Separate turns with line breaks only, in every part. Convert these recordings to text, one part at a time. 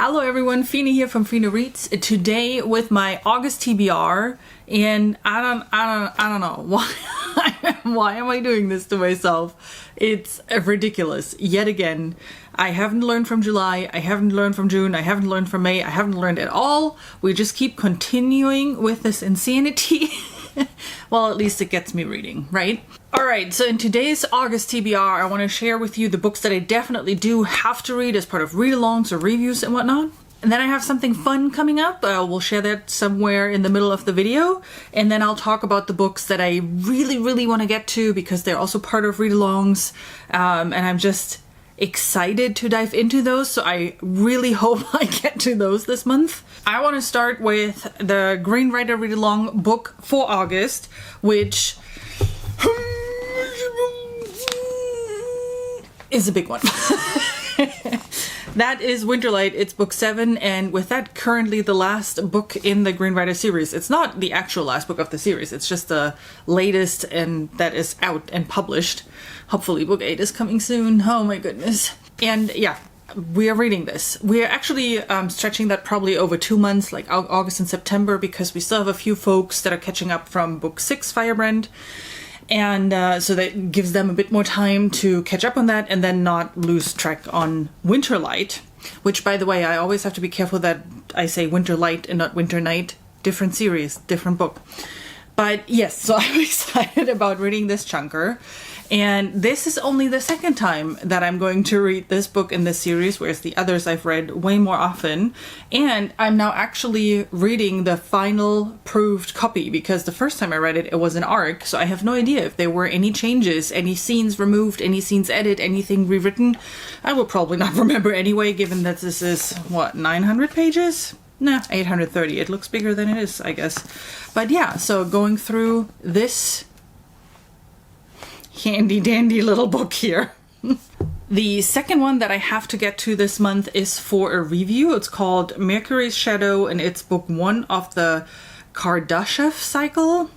Hello everyone, Fina here from Fina Reads. Today with my August TBR, and I don't know why am I doing this to myself? It's ridiculous. Yet again, I haven't learned from July, I haven't learned from June, I haven't learned from May, I haven't learned at all. We just keep continuing with this insanity. Well, at least it gets me reading, right? Alright, so in today's August TBR, I want to share with you the books that I definitely do have to read as part of read-alongs or reviews and whatnot. And then I have something fun coming up. We'll share that somewhere in the middle of the video. And then I'll talk about the books that I really want to get to because they're also part of read-alongs. And I'm just excited to dive into those, so I really hope I get to those this month. I want to start with the Green Rider read-along book for August, which is a big one. That is Winterlight. It's book 7, and with that, currently the last book in the Green Rider series. It's not the actual last book of the series, it's just the latest and that is out and published. Hopefully book 8 is coming soon. Oh my goodness. And yeah, we are reading this. We are actually stretching that probably over 2 months, like August and September, because we still have a few folks that are catching up from book 6, Firebrand. And so that gives them a bit more time to catch up on that and then not lose track on Winterlight, which, by the way, I always have to be careful that I say Winterlight and not Winter Night. Different series, different book. But yes, so I'm excited about reading this chunker. And this is only the second time that I'm going to read this book in this series, whereas the others I've read way more often. And I'm now actually reading the final proved copy, because the first time I read it, it was an ARC, so I have no idea if there were any changes, any scenes removed, any scenes added, anything rewritten. I will probably not remember anyway, given that this is, what, 900 pages? Nah, 830. It looks bigger than it is, I guess. But yeah, so going through this handy dandy little book here. The second one that I have to get to this month is for a review. It's called Mercury's Shadow, and it's book 1 of the Kardashev cycle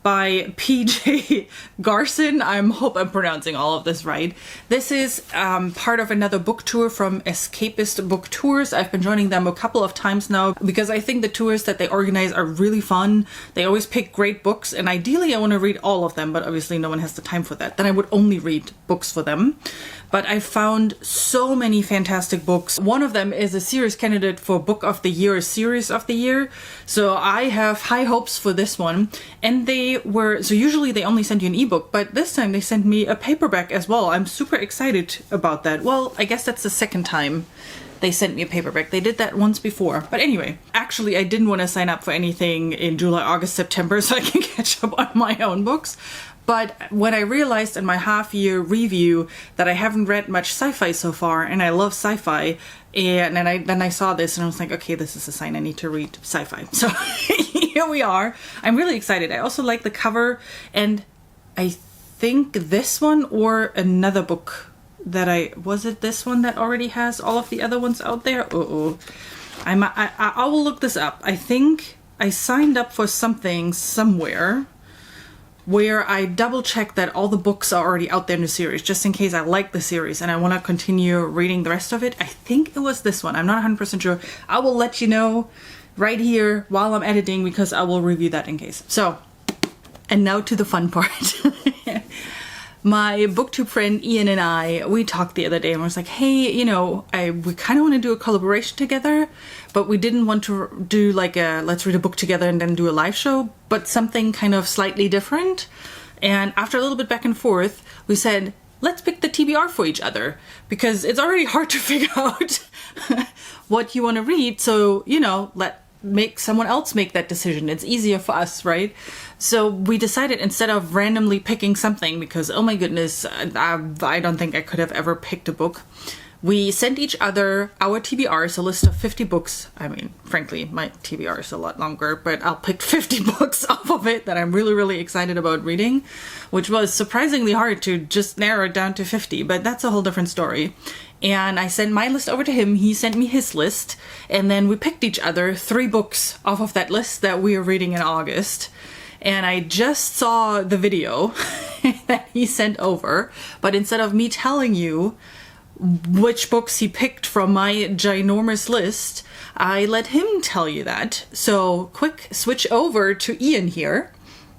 by P.J. Garson. I hope I'm pronouncing all of this right. This is part of another book tour from Escapist Book Tours. I've been joining them a couple of times now because I think the tours that they organize are really fun. They always pick great books, and ideally I want to read all of them, but obviously no one has the time for that. Then I would only read books for them. But I found so many fantastic books. One of them is a series candidate for Book of the Year, Series of the Year. So I have high hopes for this one. And so usually they only send you an ebook, but this time they sent me a paperback as well. I'm super excited about that. Well, I guess that's the second time they sent me a paperback. They did that once before. But anyway, actually I didn't want to sign up for anything in July, August, September so I can catch up on my own books. But when I realized in my half-year review that I haven't read much sci-fi so far, and I love sci-fi, and then I saw this and I was like, okay, this is a sign I need to read sci-fi. So here we are. I'm really excited. I also like the cover, and I think this one or another book that was it this one that already has all of the other ones out there? I will look this up. I think I signed up for something somewhere where I double check that all the books are already out there in the series, just in case I like the series and I want to continue reading the rest of it. I think it was this one. I'm not 100% sure. I will let you know right here while I'm editing, because I will review that in case. So, and now to the fun part. My booktube friend Ian and I, we talked the other day and I was like, hey, we kind of want to do a collaboration together, but we didn't want to do like let's read a book together and then do a live show, but something kind of slightly different. And after a little bit back and forth, we said, let's pick the TBR for each other, because it's already hard to figure out what you want to read. So, make someone else make that decision. It's easier for us, right? So we decided, instead of randomly picking something, because oh my goodness, I don't think I could have ever picked a book, we sent each other our TBRs, a list of 50 books. I mean, frankly, my TBR is a lot longer, but I'll pick 50 books off of it that I'm really excited about reading, which was surprisingly hard to just narrow it down to 50, but that's a whole different story. And I sent my list over to him, he sent me his list, and then we picked each other 3 books off of that list that we are reading in August. And I just saw the video that he sent over, but instead of me telling you which books he picked from my ginormous list, I let him tell you that. So quick switch over to Ian here.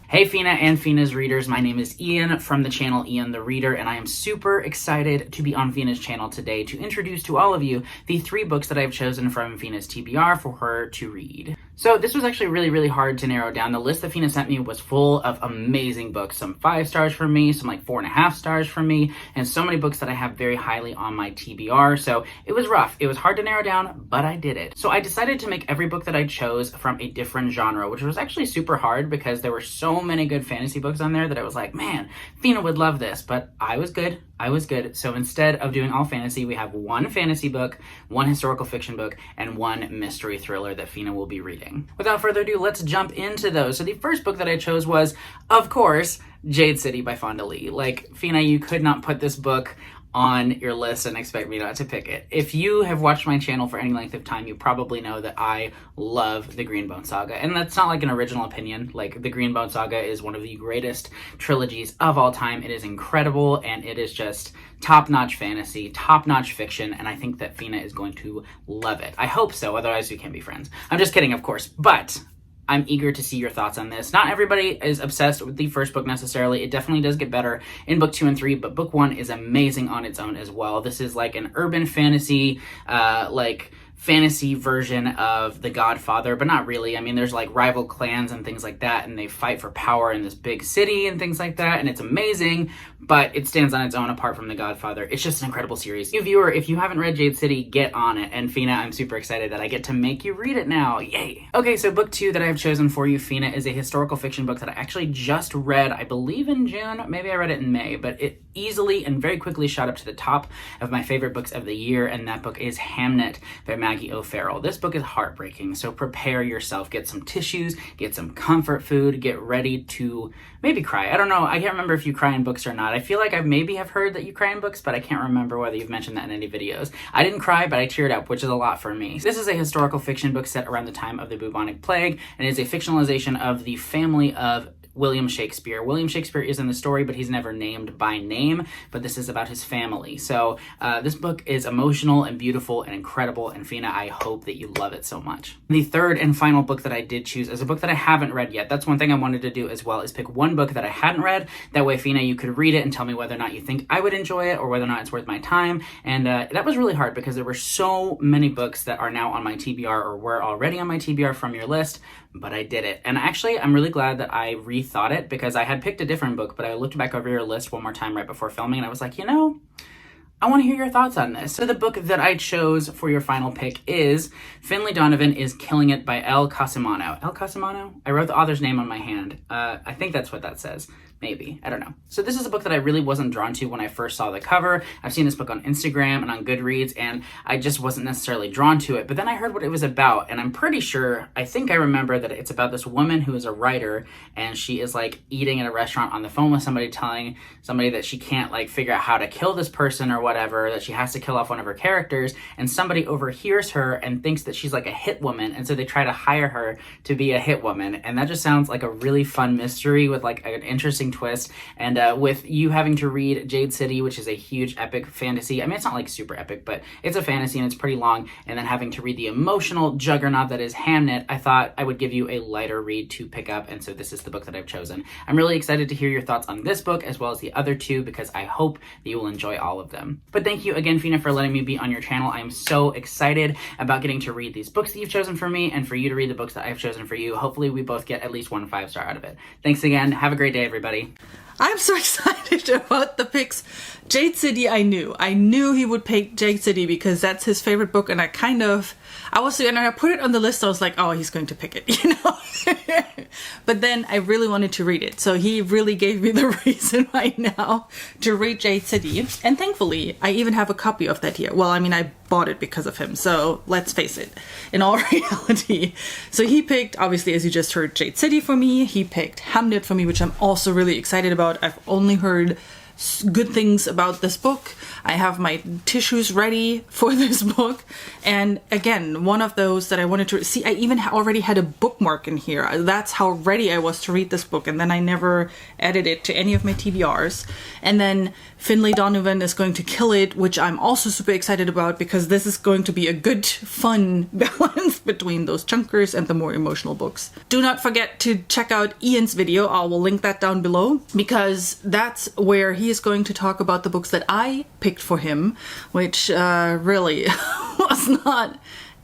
Hey Fina and Fina's readers, my name is Ian from the channel Ian the Reader, and I am super excited to be on Fina's channel today to introduce to all of you the 3 books that I've chosen from Fina's TBR for her to read. So this was actually really hard to narrow down. The list that Fina sent me was full of amazing books, some 5 stars from me, some like 4.5 stars from me, and so many books that I have very highly on my TBR, so it was rough. It was hard to narrow down, but I did it. So I decided to make every book that I chose from a different genre, which was actually super hard because there were so many good fantasy books on there that I was like, man, Fina would love this, but I was good. So instead of doing all fantasy, we have 1 fantasy book, 1 historical fiction book, and 1 mystery thriller that Fina will be reading. Without further ado, let's jump into those. So the first book that I chose was, of course, Jade City by Fonda Lee. Like, Fina, you could not put this book on your list and expect me not to pick it. If you have watched my channel for any length of time, you probably know that I love the Greenbone Saga. And that's not like an original opinion. Like, the Greenbone Saga is one of the greatest trilogies of all time. It is incredible, and it is just top-notch fantasy, top-notch fiction, and I think that Fina is going to love it. I hope so, otherwise we can't be friends. I'm just kidding, of course, but I'm eager to see your thoughts on this. Not everybody is obsessed with the first book necessarily. It definitely does get better in book 2 and 3, but book 1 is amazing on its own as well. This is like an urban fantasy, fantasy version of The Godfather, but not really. I mean, there's like rival clans and things like that, and they fight for power in this big city and things like that, and it's amazing, but it stands on its own apart from The Godfather. It's just an incredible series. You viewer, if you haven't read Jade City, get on it. And Fina, I'm super excited that I get to make you read it now. Yay! Okay, so book 2 that I've chosen for you, Fina, is a historical fiction book that I actually just read, I believe in June, maybe I read it in May, but it easily and very quickly shot up to the top of my favorite books of the year, and that book is Hamnet by Maggie O'Farrell. This book is heartbreaking, so prepare yourself. Get some tissues, get some comfort food, get ready to maybe cry. I don't know, I can't remember if you cry in books or not. I feel like I maybe have heard that you cry in books, but I can't remember whether you've mentioned that in any videos. I didn't cry, but I teared up, which is a lot for me. This is a historical fiction book set around the time of the bubonic plague, and is a fictionalization of the family of William Shakespeare. William Shakespeare is in the story, but he's never named by name, but this is about his family. So this book is emotional and beautiful and incredible, and Fina, I hope that you love it so much. The third and final book that I did choose is a book that I haven't read yet. That's one thing I wanted to do as well, is pick 1 book that I hadn't read. That way, Fina, you could read it and tell me whether or not you think I would enjoy it or whether or not it's worth my time. And that was really hard because there were so many books that are now on my TBR or were already on my TBR from your list, but I did it. And actually, I'm really glad that I rethought it, because I had picked a different book, but I looked back over your list one more time right before filming, and I was like, you know, I want to hear your thoughts on this. So the book that I chose for your final pick is Finlay Donovan is Killing It by El Casimano. El Casimano? I wrote the author's name on my hand. I think that's what that says. Maybe. I don't know. So this is a book that I really wasn't drawn to when I first saw the cover. I've seen this book on Instagram and on Goodreads, and I just wasn't necessarily drawn to it. But then I heard what it was about, and I'm pretty sure, I think I remember that it's about this woman who is a writer, and she is like eating at a restaurant on the phone with somebody, telling somebody that she can't like figure out how to kill this person or whatever, that she has to kill off one of her characters, and somebody overhears her and thinks that she's like a hit woman, and so they try to hire her to be a hit woman. And that just sounds like a really fun mystery with like an interesting twist, and with you having to read Jade City, which is a huge epic fantasy. I mean, it's not like super epic, but it's a fantasy and it's pretty long, and then having to read the emotional juggernaut that is Hamnet, I thought I would give you a lighter read to pick up, and so this is the book that I've chosen. I'm really excited to hear your thoughts on this book as well as the other 2, because I hope that you will enjoy all of them. But thank you again, Fina, for letting me be on your channel. I am so excited about getting to read these books that you've chosen for me, and for you to read the books that I've chosen for you. Hopefully we both get at least 1 5-star out of it. Thanks again. Have a great day, everybody.
I'm so excited about the picks. Jade City, I knew he would pick Jade City because that's his favorite book, and I put it on the list. I was like, oh, he's going to pick it, you know. But then I really wanted to read it, so he really gave me the reason right now to read Jade City. And thankfully, I even have a copy of that here. Well, I mean, I bought it because of him, so let's face it, in all reality. So he picked, obviously, as you just heard, Jade City for me. He picked Hamnet for me, which I'm also really excited about. I've only heard good things about this book. I have my tissues ready for this book. And again, one of those that I wanted to see, I even already had a bookmark in here. That's how ready I was to read this book. And then I never added it to any of my TBRs. And then Finlay Donovan is going to kill it, which I'm also super excited about because this is going to be a good, fun balance between those chunkers and the more emotional books. Do not forget to check out Ian's video. I will link that down below because that's where he is going to talk about the books that I picked for him, which really was not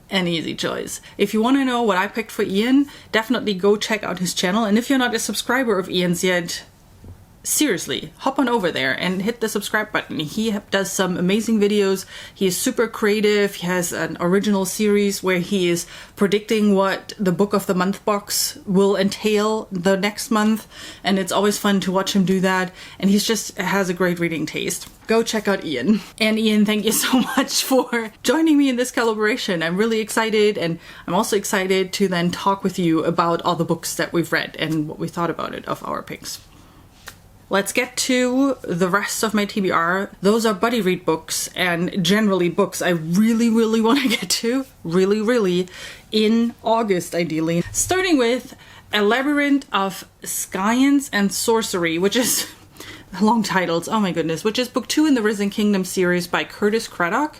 an easy choice. If you want to know what I picked for Ian, definitely go check out his channel. And if you're not a subscriber of Ian's yet, seriously, hop on over there and hit the subscribe button. He does some amazing videos. He is super creative. He has an original series where he is predicting what the book of the month box will entail the next month. And it's always fun to watch him do that. And he's just has a great reading taste. Go check out Ian. And Ian, thank you so much for joining me in this collaboration. I'm really excited. And I'm also excited to then talk with you about all the books that we've read and what we thought about it of our picks. Let's get to the rest of my TBR. Those are buddy read books and generally books I really want to get to, really, in August ideally. Starting with A Labyrinth of Scions and Sorcery, which is long titles, oh my goodness, which is book 2 in the Risen Kingdom series by Curtis Craddock.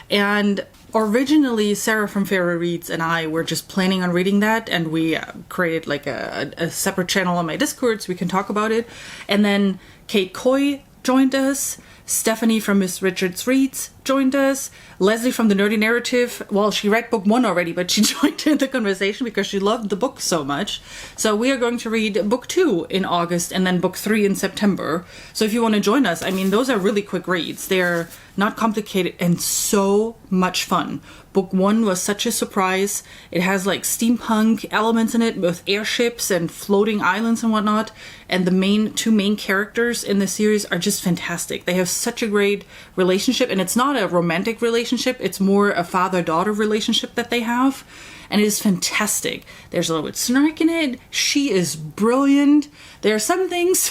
And originally, Sarah from Fairy Reads and I were just planning on reading that, and we created like a separate channel on my Discord so we can talk about it. And then Kate Coy joined us, Stephanie from Miss Richards Reads joined us, Leslie from The Nerdy Narrative, well, she read book 1 already, but she joined in the conversation because she loved the book so much. So we are going to read book 2 in August and then book 3 in September. So if you want to join us, I mean, those are really quick reads. They're not complicated and so much fun. Book 1 was such a surprise. It has like steampunk elements in it with airships and floating islands and whatnot. And the two main characters in the series are just fantastic. They have such a great relationship, and it's not a romantic relationship. It's more a father-daughter relationship that they have. And it is fantastic. There's a little bit of snark in it. She is brilliant. There are some things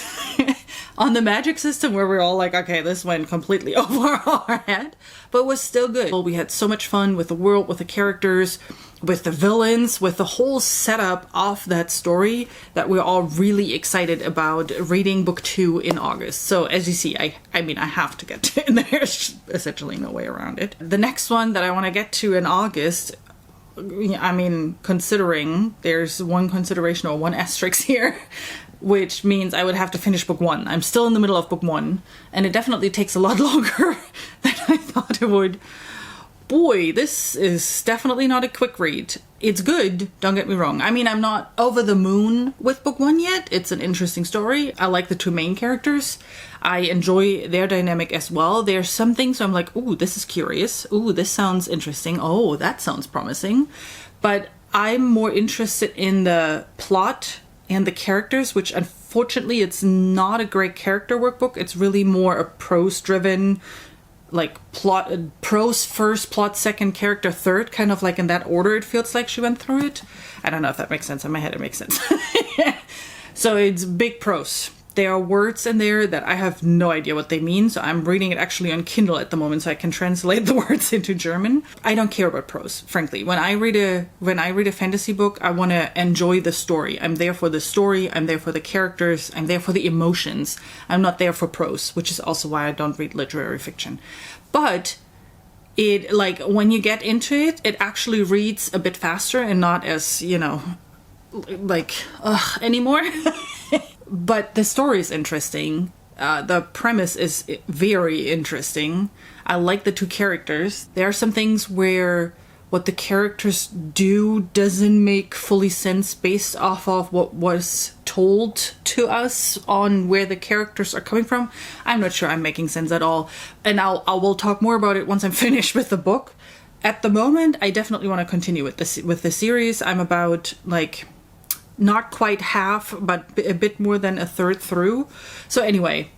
on the magic system where we're all like, okay, this went completely over our head, but was still good. We had so much fun with the world, with the characters, with the villains, with the whole setup of that story that we're all really excited about reading book 2 in August. So as you see, I mean, I have to get to it. There's essentially no way around it. The next one that I want to get to in August, I mean, considering there's one consideration or one asterisk here, which means I would have to finish book 1. I'm still in the middle of book 1, and it definitely takes a lot longer than I thought it would. Boy, this is definitely not a quick read. It's good, don't get me wrong. I mean, I'm not over the moon with book 1 yet. It's an interesting story. I like the two main characters. I enjoy their dynamic as well. There's some things where I'm like, ooh, this is curious. Ooh, this sounds interesting. Oh, that sounds promising. But I'm more interested in the plot and the characters, which unfortunately it's not a great character workbook. It's really more a prose-driven, like plot, prose first, plot second, character third, kind of like in that order it feels like she went through it. I don't know if that makes sense. In my head it makes sense. So it's big prose. There are words in there that I have no idea what they mean, so I'm reading it actually on Kindle at the moment so I can translate the words into German. I don't care about prose, frankly. When I read a fantasy book, I want to enjoy the story. I'm there for the story, I'm there for the characters, I'm there for the emotions. I'm not there for prose, which is also why I don't read literary fiction. But it, like, when you get into it, it actually reads a bit faster and not as, you know, like, anymore. But the story is interesting. The premise is very interesting. I like the two characters. There are some things where what the characters do doesn't make fully sense based off of what was told to us on where the characters are coming from. I'm not sure I'm making sense at all. And I will talk more about it once I'm finished with the book. At the moment, I definitely want to continue with the series. I'm about, like, not quite half, but a bit more than a third through. So anyway,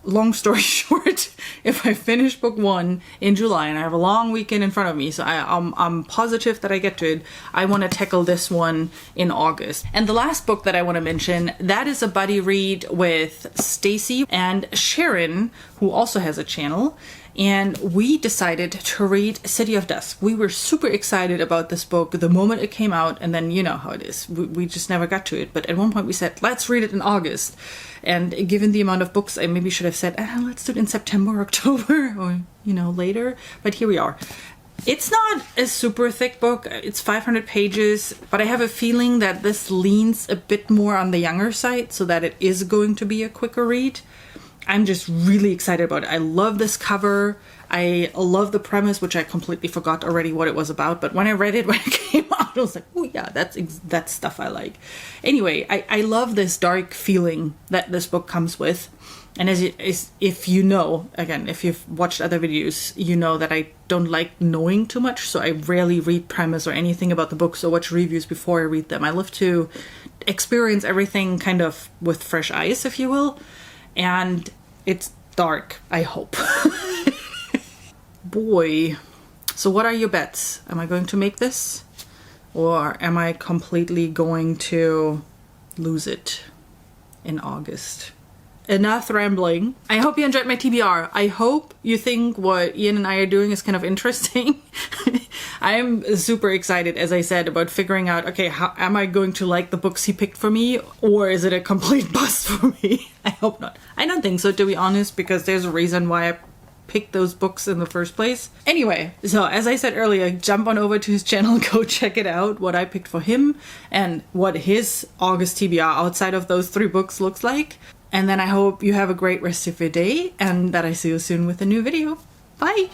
long story short, if I finish book 1 in July and I have a long weekend in front of me, so I'm positive that I get to it, I want to tackle this one in August. And the last book that I want to mention, that is a buddy read with Stacy and Sharon, who also has a channel. And we decided to read City of Dusk. We were super excited about this book the moment it came out, and then you know how it is. We just never got to it. But at one point we said, let's read it in August. And given the amount of books, I maybe should have said, let's do it in September, October, or, later. But here we are. It's not a super thick book. It's 500 pages, but I have a feeling that this leans a bit more on the younger side, so that it is going to be a quicker read. I'm just really excited about it. I love this cover. I love the premise, which I completely forgot already what it was about. But when I read it, when it came out, I was like, oh yeah, that's stuff I like. Anyway, I love this dark feeling that this book comes with. And if you know, again, if you've watched other videos, you know that I don't like knowing too much. So I rarely read premise or anything about the books or watch reviews before I read them. I love to experience everything kind of with fresh eyes, if you will. And it's dark, I hope. Boy. So what are your bets? Am I going to make this? Or am I completely going to lose it in August? Enough rambling. I hope you enjoyed my TBR. I hope you think what Ian and I are doing is kind of interesting. I'm super excited, as I said, about figuring out, okay, how am I going to like the books he picked for me, or is it a complete bust for me? I hope not. I don't think so, to be honest, because there's a reason why I picked those books in the first place. Anyway, so as I said earlier, jump on over to his channel, go check it out, what I picked for him, and what his August TBR outside of those 3 books looks like. And then I hope you have a great rest of your day, and that I see you soon with a new video. Bye!